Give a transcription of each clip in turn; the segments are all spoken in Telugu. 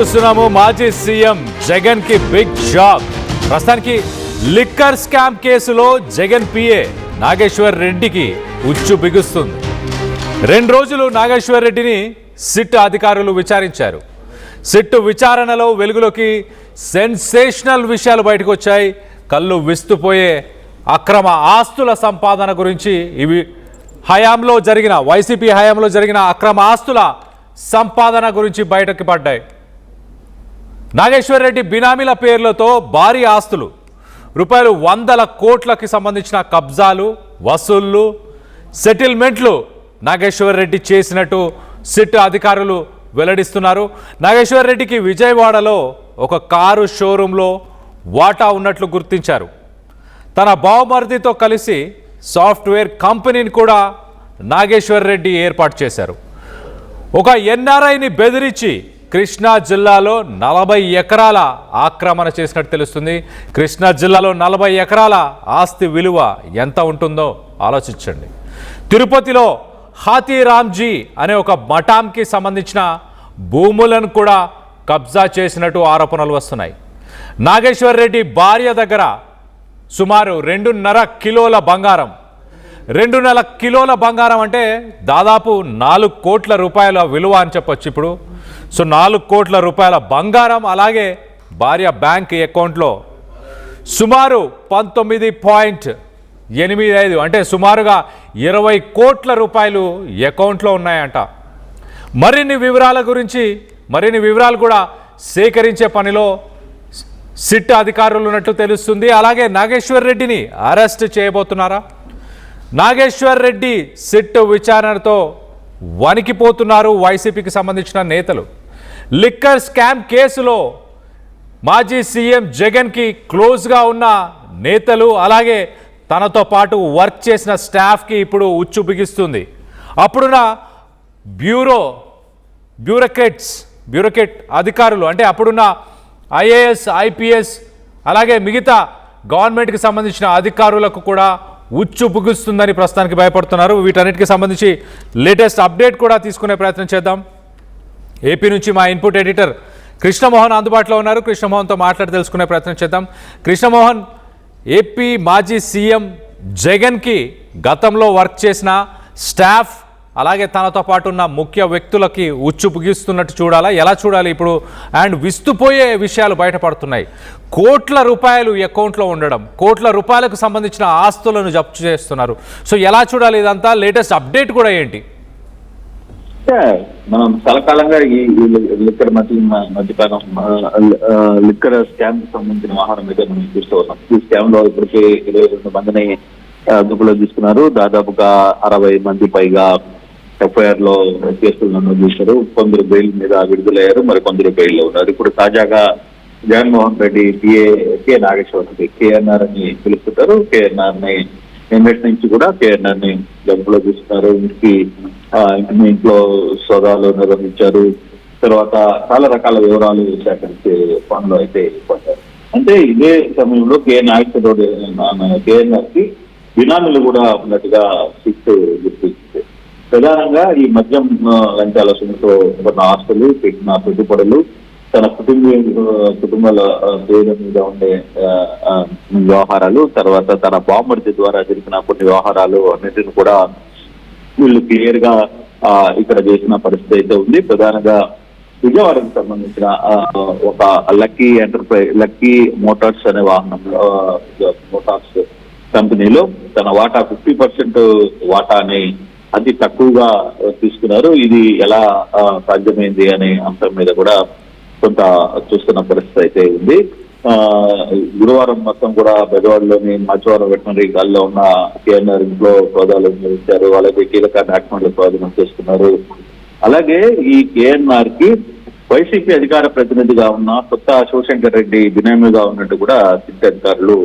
చూస్తున్నాము మాజీ సీఎం జగన్ కి బిగ్ జాబ్. ప్రస్తుతానికి లిక్కర్ స్కామ్ కేసులో జగన్ పిఏ నాగేశ్వర్ రెడ్డికి ఉచ్చు బిగుస్తుంది. 2 రోజులు నాగేశ్వర్ రెడ్డిని సిట్ అధికారులు విచారించారు. సిట్ విచారణలో వెలుగులోకి సెన్సేషనల్ విషయాలు బయటకు వచ్చాయి. కళ్ళు విస్తుపోయే అక్రమ ఆస్తుల సంపాదన గురించి ఇవి వైసీపీ హయాంలో జరిగిన అక్రమ ఆస్తుల సంపాదన గురించి బయటకు పడ్డాయి. నాగేశ్వర్ రెడ్డి బినామీల పేర్లతో భారీ ఆస్తులు రూపాయలు 100 కోట్లకి సంబంధించిన కబ్జాలు, వసూళ్లు, సెటిల్మెంట్లు నాగేశ్వర్ రెడ్డి చేసినట్టు సిట్ అధికారులు వెల్లడిస్తున్నారు. నాగేశ్వర్ రెడ్డికి విజయవాడలో ఒక కారు షోరూంలో వాటా ఉన్నట్లు గుర్తించారు. తన బావమరిదితో కలిసి సాఫ్ట్వేర్ కంపెనీని కూడా నాగేశ్వర్ రెడ్డి ఏర్పాటు చేశారు. ఒక ఎన్ఆర్ఐని బెదిరించి కృష్ణా జిల్లాలో 40 ఎకరాల ఆక్రమణ చేసినట్టు తెలుస్తుంది. కృష్ణా జిల్లాలో 40 ఎకరాల ఆస్తి విలువ ఎంత ఉంటుందో ఆలోచించండి. తిరుపతిలో హాతీరామ్జీ అనే ఒక మఠంకి సంబంధించిన భూములను కూడా కబ్జా చేసినట్టు ఆరోపణలు వస్తున్నాయి. నాగేశ్వర్ రెడ్డి భార్య దగ్గర సుమారు 2.5 కిలోల బంగారం. 2.5 కిలోల బంగారం అంటే దాదాపు 4 కోట్ల రూపాయల విలువ అని చెప్పొచ్చు ఇప్పుడు. సో 4 కోట్ల రూపాయల బంగారం, అలాగే భార్య బ్యాంక్ అకౌంట్లో సుమారు 19.85 అంటే సుమారుగా 20 కోట్ల రూపాయలు అకౌంట్లో ఉన్నాయంట. మరిన్ని వివరాలు కూడా సేకరించే పనిలో సిట్ అధికారులు ఉన్నట్టు తెలుస్తుంది. అలాగే నాగేశ్వర్ రెడ్డిని అరెస్ట్ చేయబోతున్నారా? నాగేశ్వర్ రెడ్డి సిట్ విచారణతో వణికిపోతున్నారు వైసీపీకి సంబంధించిన నేతలు. లిక్కర్ స్కామ్ కేసులో మాజీ సీఎం జగన్కి క్లోజ్గా ఉన్న నేతలు, అలాగే తనతో పాటు వర్క్ చేసిన స్టాఫ్కి ఇప్పుడు ఉచ్చు బిగిస్తుంది. అప్పుడున్న బ్యూరోక్రేట్ అధికారులు, అంటే అప్పుడున్న ఐఏఎస్, ఐపీఎస్, అలాగే మిగతా గవర్నమెంట్కి సంబంధించిన అధికారులకు కూడా ఉచ్చు బిగుస్తుందని ప్రస్తుతానికి భయపడుతున్నారు. వీటన్నిటికి సంబంధించి లేటెస్ట్ అప్డేట్ కూడా తీసుకునే ప్రయత్నం చేద్దాం. ఏపీ నుంచి మా ఇన్పుట్ ఎడిటర్ కృష్ణమోహన్ అందుబాటులో ఉన్నారు. కృష్ణమోహన్తో మాట్లాడి తెలుసుకునే ప్రయత్నం చేద్దాం. కృష్ణమోహన్, ఏపీ మాజీ సీఎం జగన్కి గతంలో వర్క్ చేసిన స్టాఫ్, అలాగే తనతో పాటు ఉన్న ముఖ్య వ్యక్తులకి ఉచ్చు బిగిస్తున్నట్టు చూడాలా, ఎలా చూడాలి ఇప్పుడు? అండ్ విస్తుపోయే విషయాలు బయటపడుతున్నాయి. కోట్ల రూపాయలు అకౌంట్లో ఉండడం, కోట్ల రూపాయలకు సంబంధించిన ఆస్తులను జప్తు చేస్తున్నారు. సో ఎలా చూడాలి ఇదంతా? లేటెస్ట్ అప్డేట్ కూడా ఏంటి? మనం చాలా కాలంగా ఈ మధ్యకాలం లిక్కర్ స్కామ్ సంబంధించిన వ్యవహారం మీద మనం చూస్తూ ఉన్నాం. ఈ స్కామ్ లో ఇప్పటికే 22 మందిని అదుపులో తీసుకున్నారు. దాదాపుగా 60 మంది పైగా ఎఫ్ఐఆర్ లో కేసులు నమోదు చేశారు. కొందరు బెయిల్ మీద విడుదలయ్యారు, మరి కొందరు బెయిల్ లో ఉన్నారు. ఇప్పుడు తాజాగా జగన్మోహన్ రెడ్డి కే నాగేశ్వర రెడ్డి, కేఎన్ఆర్ అని పిలుస్తుంటారు, కేఎన్ఆర్ ని నిన్నటి నుంచి కూడా కేఎన్ఆర్ ని అదుపులో తీసుకున్నారు. ఇంట్లో సోదాలు నిర్వహించారు. తర్వాత చాలా రకాల వివరాలు సేకరించే పనులు అయితే పడ్డారు. అంటే ఇదే సమయంలో కేఎన్ఆర్ కి బినామీలు కూడా ఉన్నట్టుగా సిట్ గుర్తించింది. ప్రధానంగా ఈ మద్యం లంచాల సొమ్ముతో ఉన్న ఆస్తులు, పెట్టిన పెట్టుబడులు, తన కుటుంబాల పేరు మీద ఉండే వ్యవహారాలు, తర్వాత తన బావమరిది ద్వారా జరిగిన కొన్ని వ్యవహారాలు అన్నింటిని కూడా వీళ్ళు క్లియర్ గా ఇక్కడ చేసిన పరిస్థితి అయితే ఉంది. ప్రధానంగా విజయవాడకు సంబంధించిన ఒక లక్కీ మోటార్స్ అనే వాహనంలో మోటార్స్ కంపెనీలో తన వాటా 50% వాటాని అతి తక్కువగా తీసుకున్నారు. ఇది ఎలా సాధ్యమైంది అనే అంశం మీద కూడా కొంత చూస్తున్న పరిస్థితి అయితే ఉంది. గురువారం మొత్తం కూడా బెజవాడలోని మాచవరం వెటనరీ గాల్లో ఉన్న కేఎన్ఆర్ ఇంట్లో సోదాలు నిర్వహించారు. అలాగే కీలక డాక్యుమెంట్లు స్వాధీనం చేసుకున్నారు. అలాగే ఈ కేఎన్ఆర్ కి వైసీపీ అధికార ప్రతినిధిగా ఉన్న కొత్త శివశంకర్ రెడ్డి బినామీగా ఉన్నట్టు కూడా సిట్ అధికారులు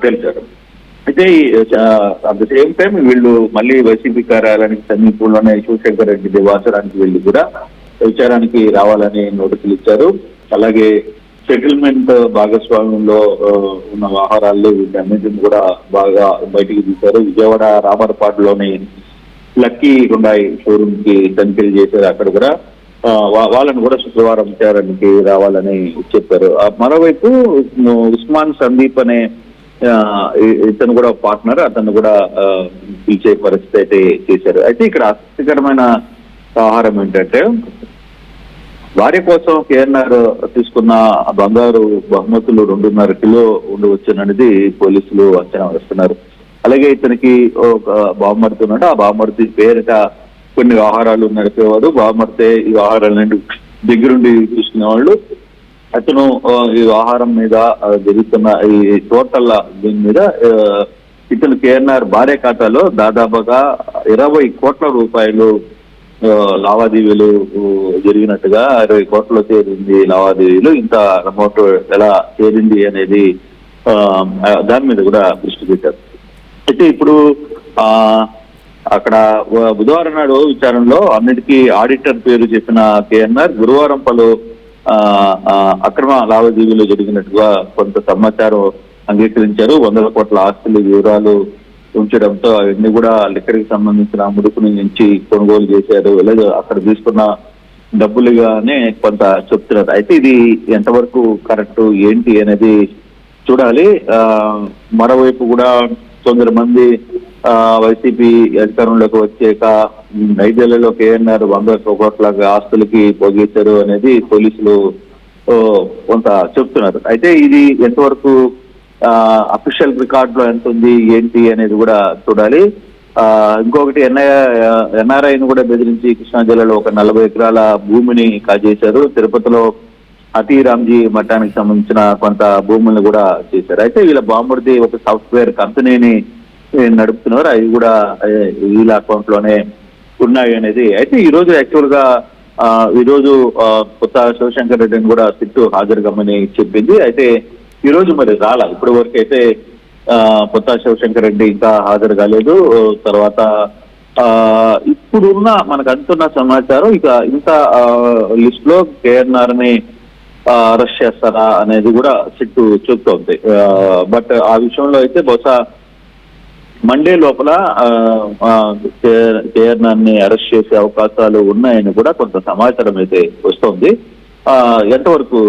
తెలిపారు. అయితే అట్ ద సేమ్ టైం వీళ్ళు మళ్ళీ వైసీపీ కార్యాలయానికి సమీపంలోనే శివశంకర్ రెడ్డి నివాసానికి వెళ్ళి కూడా విచారానికి రావాలని నోటీసులు ఇచ్చారు. అలాగే సెటిల్మెంట్ భాగస్వామ్యంలో ఉన్న వ్యవహారాల్లో వీటన్నింటిని కూడా బాగా బయటికి తీశారు. విజయవాడ రామరపాడులోని లక్కీ హుండాయ్ షోరూమ్ కి తనిఖీలు చేశారు. అక్కడ కూడా వాళ్ళని కూడా శుక్రవారం విచారణకి రావాలని చెప్పారు. మరోవైపు ఉస్మాన్ సందీప్ అనే ఇతను కూడా పార్ట్నర్, అతను కూడా పిలిచే పరిస్థితి అయితే చేశారు. అయితే ఇక్కడ ఆసక్తికరమైన ఆహారం ఏంటంటే భార్య కోసం కేఎన్ఆర్ తీసుకున్న బంగారు బహుమతులు 2.5 కిలో ఉండవచ్చుననేది పోలీసులు అంచనా వేస్తున్నారు. అలాగే ఇతనికి ఒక బావమరిది ఉన్నాడు. ఆ బావమరిది పేరిట కొన్ని వ్యవహారాలు నడిపేవారు. బావమరితే ఈ వ్యవహారాలన్నీ దగ్గరుండి చూసుకునేవాళ్ళు. అతను ఈ వ్యవహారం మీద జరుగుతున్న ఈ టోటల్ దీని మీద ఇతను కేఎన్ఆర్ భార్య ఖాతాలో దాదాపుగా 20 కోట్ల రూపాయలు లావాదేవీలు జరిగినట్టుగా, 20 కోట్లు చేరింది లావాదేవీలు. ఇంత అమౌంట్ ఎలా చేరింది అనేది దాని మీద కూడా దృష్టి పెట్టారు. అయితే ఇప్పుడు అక్కడ బుధవారం నాడు విచారణలో అన్నిటికీ ఆడిటర్ పేరు చెప్పిన కేఎన్ఆర్ గురువారం పలు అక్రమ లావాదేవీలు జరిగినట్టుగా కొంత సమాచారం అంగీకరించారు. 100 కోట్ల ఆస్తుల వివరాలు ఉంచడంతో అవన్నీ కూడా లిక్కర్కి సంబంధించిన ముడుపుని నుంచి కొనుగోలు చేశారు, లేదా అక్కడ తీసుకున్న డబ్బులుగానే కొంత చెప్తున్నారు. అయితే ఇది ఎంతవరకు కరెక్ట్ ఏంటి అనేది చూడాలి. మరోవైపు కూడా కొందరు వైసీపీ అధికారంలోకి వచ్చాక 5 ఏళ్లలో కేఎన్ఆర్ 100 కోట్ల ఆస్తులకి పోగేశారు అనేది పోలీసులు కొంత చెప్తున్నారు. అయితే ఇది ఎంతవరకు అఫీషియల్ రికార్డ్ లో ఎంత ఉంది ఏంటి అనేది కూడా చూడాలి. ఇంకొకటి ఎన్ఆర్ఐని కూడా బెదిరించి కృష్ణా జిల్లాలో ఒక 40 ఎకరాల భూమిని కాజేశారు. తిరుపతిలో అతిరామ్జీ మఠానికి సంబంధించిన కొంత భూములను కూడా చేశారు. అయితే వీళ్ళ బాంబుడిది ఒక సాఫ్ట్వేర్ కంపెనీని నడుపుతున్నారు. అవి కూడా వీళ్ళ అకౌంట్ లోనే ఉన్నాయి అనేది. అయితే ఈ రోజు యాక్చువల్ గా ఈరోజు కొత్త శివశంకర్ రెడ్డిని కూడా సిట్టు హాజరు కమ్మని చెప్పింది. అయితే ఈ రోజు మరి రాలా, ఇప్పటి వరకు అయితే కొత్త శివశంకర్ రెడ్డి ఇంకా హాజరు కాలేదు. తర్వాత ఇప్పుడున్న మనకు అందుతున్న సమాచారం ఇక ఇంత లిస్ట్ లో కేఎన్ఆర్ ని అరెస్ట్ చేస్తారా అనేది కూడా సిట్టు చెప్తోంది. బట్ ఆ విషయంలో అయితే బహుశా మండే లోపల కేఎన్ఆర్ ని అరెస్ట్ చేసే అవకాశాలు ఉన్నాయని కూడా కొంత సమాచారం అయితే వస్తోంది. ఎంతవరకు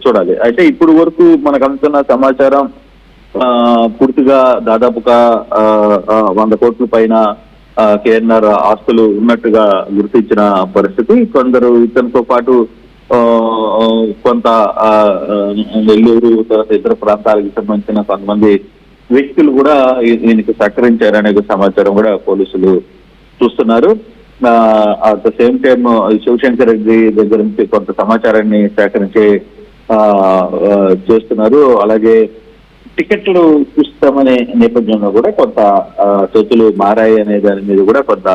చూడాలి. అయితే ఇప్పుడు వరకు మనకు అందుతున్న సమాచారం పూర్తిగా దాదాపుగా 100 కోట్ల పైన కేఎన్ఆర్ ఆస్తులు ఉన్నట్టుగా గుర్తించిన పరిస్థితి. కొందరు ఇతనితో పాటు కొంత నెల్లూరు తర్వాత ఇతర ప్రాంతాలకు సంబంధించిన కొంతమంది వ్యక్తులు కూడా దీనికి సహకరించారనే సమాచారం కూడా పోలీసులు చూస్తున్నారు. At the same time Shivashankar Reddy దగ్గర నుంచి కొంత సమాచారాన్ని సేకరించే చేస్తున్నారు. అలాగే టికెట్లు ఇస్తామనే నేపథ్యంలో కూడా కొంత చర్చలు మారాయి అనే దాని మీద కూడా కొంత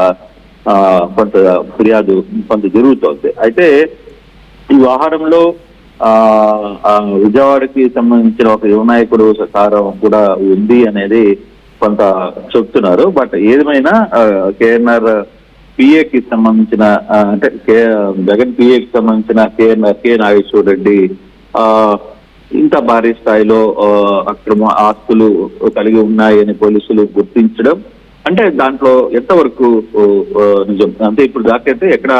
ఫిర్యాదు కొంత జరుగుతోంది. అయితే ఈ వ్యవహారంలో విజయవాడకి సంబంధించిన ఒక యువ నాయకుడు సహకారం కూడా ఉంది అనేది కొంత చెప్తున్నారు. బట్ ఏదేమైనా కేఎన్ఆర్ పిఏకి సంబంధించిన అంటే జగన్ పిఏకి సంబంధించిన కె నాగేశ్వర రెడ్డి ఇంత భారీ స్థాయిలో అక్రమ ఆస్తులు కలిగి ఉన్నాయని పోలీసులు గుర్తించడం అంటే దాంట్లో ఎంతవరకు నిజం. అంటే ఇప్పుడు దాకైతే ఎక్కడ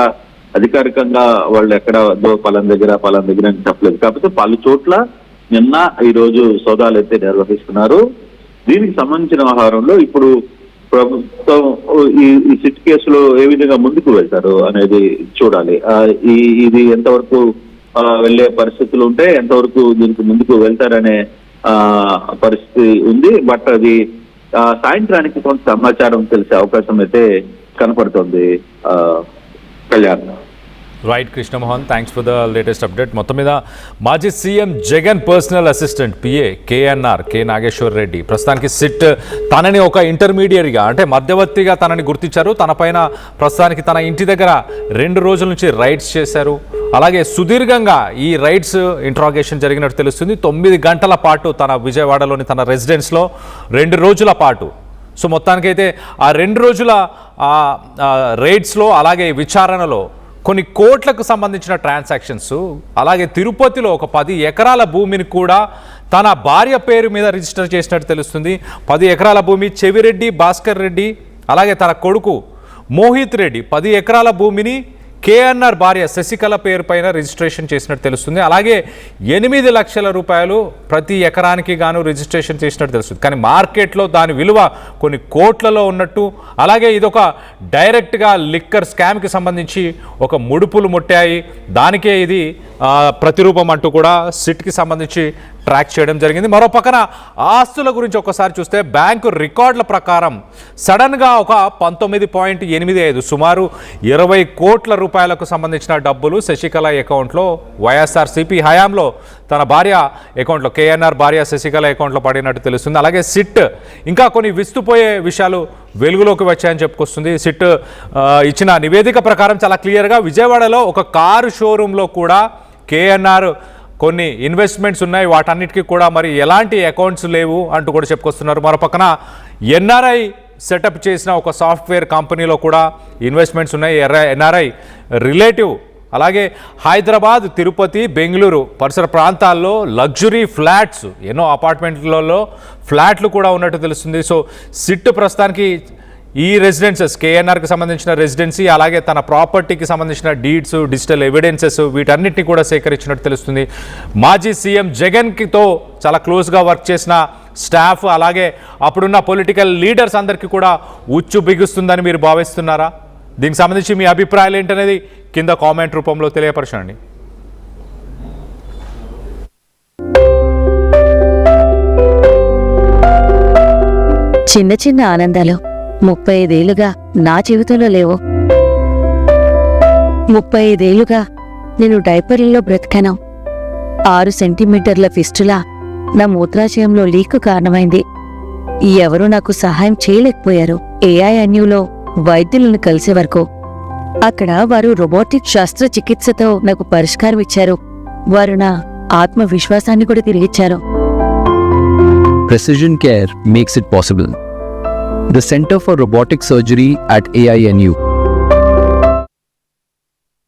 అధికారికంగా వాళ్ళు ఎక్కడ పలానా దగ్గర అని చెప్పలేదు. కాకపోతే పలు చోట్ల నిన్న ఈ రోజు సోదాలు అయితే నిర్వహిస్తున్నారు. దీనికి సంబంధించిన వ్యవహారంలో ఇప్పుడు ప్రభుత్వం ఈ సిట్ కేసులో ఏ విధంగా ముందుకు వెళ్తారు అనేది చూడాలి. ఇది ఎంతవరకు వెళ్లే పరిస్థితులు ఉంటే ఎంతవరకు దీనికి ముందుకు వెళ్తారనే పరిస్థితి ఉంది. బట్ అది సాయంత్రానికి కొంత సమాచారం తెలిసే అవకాశం అయితే కనపడుతోంది. Kalyan. Right Krishnamohan, thanks for the latest update. మొత్తం మీద మాజీ CM Jagan personal assistant PA KNR K Nageswar Reddy ప్రస్తుతానికి సిట్ తనని ఒక ఇంటర్మీడియట్గా అంటే మధ్యవర్తిగా తనని గుర్తించారు. తన పైన ప్రస్తుతానికి తన ఇంటి దగ్గర 2 రోజుల నుంచి రైడ్స్ చేశారు. అలాగే సుదీర్ఘంగా ఈ రైడ్స్ ఇంట్రాగేషన్ జరిగినట్టు తెలుస్తుంది. 9 గంటల పాటు తన విజయవాడలోని తన రెసిడెన్స్లో 2 రోజుల పాటు. సో మొత్తానికైతే ఆ 2 రోజుల రైడ్స్లో అలాగే విచారణలో కొన్ని కోట్లకు సంబంధించిన ట్రాన్సాక్షన్స్, అలాగే తిరుపతిలో ఒక 10 ఎకరాల భూమిని కూడా తన భార్య పేరు మీద రిజిస్టర్ చేసినట్టు తెలుస్తుంది. 10 ఎకరాల భూమి చెవిరెడ్డి భాస్కర్ రెడ్డి అలాగే తన కొడుకు మోహిత్ రెడ్డి 10 ఎకరాల భూమిని కేఎన్ఆర్ భార్య శశికళ పేరు పైన రిజిస్ట్రేషన్ చేసినట్టు తెలుస్తుంది. అలాగే 8 లక్షల రూపాయలు ప్రతి ఎకరానికి గాను రిజిస్ట్రేషన్ చేసినట్టు తెలుస్తుంది. కానీ మార్కెట్లో దాని విలువ కొన్ని కోట్లలో ఉన్నట్టు, అలాగే ఇదొక డైరెక్ట్గా లిక్కర్ స్కామ్కి సంబంధించి ఒక ముడుపులు ముట్టాయి, దానికే ఇది ప్రతిరూపం అంటూ కూడా సిట్కి సంబంధించి ట్రాక్ చేయడం జరిగింది. మరో పక్కన ఆస్తుల గురించి ఒకసారి చూస్తే బ్యాంకు రికార్డుల ప్రకారం సడన్గా ఒక 19.85 సుమారు 20 కోట్ల రూపాయలకు సంబంధించిన డబ్బులు శశికళ అకౌంట్లో వైఎస్ఆర్సీపీ హయాంలో తన భార్య అకౌంట్లో, కేఎన్ఆర్ భార్య శశికళ అకౌంట్లో పడినట్టు తెలుస్తుంది. అలాగే సిట్ ఇంకా కొన్ని విస్తుపోయే విషయాలు వెలుగులోకి వచ్చాయని చెప్పుకొస్తుంది. సిట్ ఇచ్చిన నివేదిక ప్రకారం చాలా క్లియర్గా విజయవాడలో ఒక కారు షోరూంలో కూడా కేఎన్ఆర్ కొన్ని ఇన్వెస్ట్మెంట్స్ ఉన్నాయి, వాటన్నిటికీ కూడా మరి ఎలాంటి అకౌంట్స్ లేవు అంటూ కూడా చెప్పుకొస్తున్నారు. మరో పక్కన ఎన్ఆర్ఐ సెటప్ చేసిన ఒక సాఫ్ట్వేర్ కంపెనీలో కూడా ఇన్వెస్ట్మెంట్స్ ఉన్నాయి. NRI relative. అలాగే హైదరాబాద్, తిరుపతి, బెంగళూరు పరిసర ప్రాంతాల్లో లగ్జరీ ఫ్లాట్స్, ఎన్నో అపార్ట్మెంట్లలో ఫ్లాట్లు కూడా ఉన్నట్టు తెలుస్తుంది. సో సిట్ ప్రస్తుతానికి ఈ రెసిడెన్సెస్, కేఎన్ఆర్కి సంబంధించిన రెసిడెన్సీ, అలాగే తన ప్రాపర్టీకి సంబంధించిన డీడ్స్, డిజిటల్ ఎవిడెన్సెస్ వీటన్నిటిని కూడా సేకరించినట్టు తెలుస్తుంది. మాజీ సీఎం జగన్తో చాలా క్లోజ్గా వర్క్ చేసిన స్టాఫ్, అలాగే అప్పుడున్న పొలిటికల్ లీడర్స్ అందరికీ కూడా ఉచ్చు బిగుస్తుందని మీరు భావిస్తున్నారా? దీనికి సంబంధించి మీ అభిప్రాయాలు ఏంటనేది కింద కామెంట్ రూపంలో తెలియపరచండి. చిన్న చిన్న ఆనందాలు 35 ఏళ్లుగా నా జీవితంలో లేవు. 35 ఏళ్లుగా నేను డైపర్లలో బ్రతికాను. 6 సెంటీమీటర్ల ఫిస్టులా నా మూత్రాశయంలో లీకు కారణమైంది. ఎవరూ నాకు సహాయం చేయలేకపోయారు. ఏఐఎన్యూలో వైద్యులను కలిసే వరకు అక్కడ వారు రోబోటిక్ శస్త్రచికిత్సతో నాకు పరిష్కారం ఇచ్చారు. వారు నా ఆత్మవిశ్వాసాన్ని కూడా తిరిగిచ్చారు. Precision care makes it possible. The Center for Robotic Surgery at AINU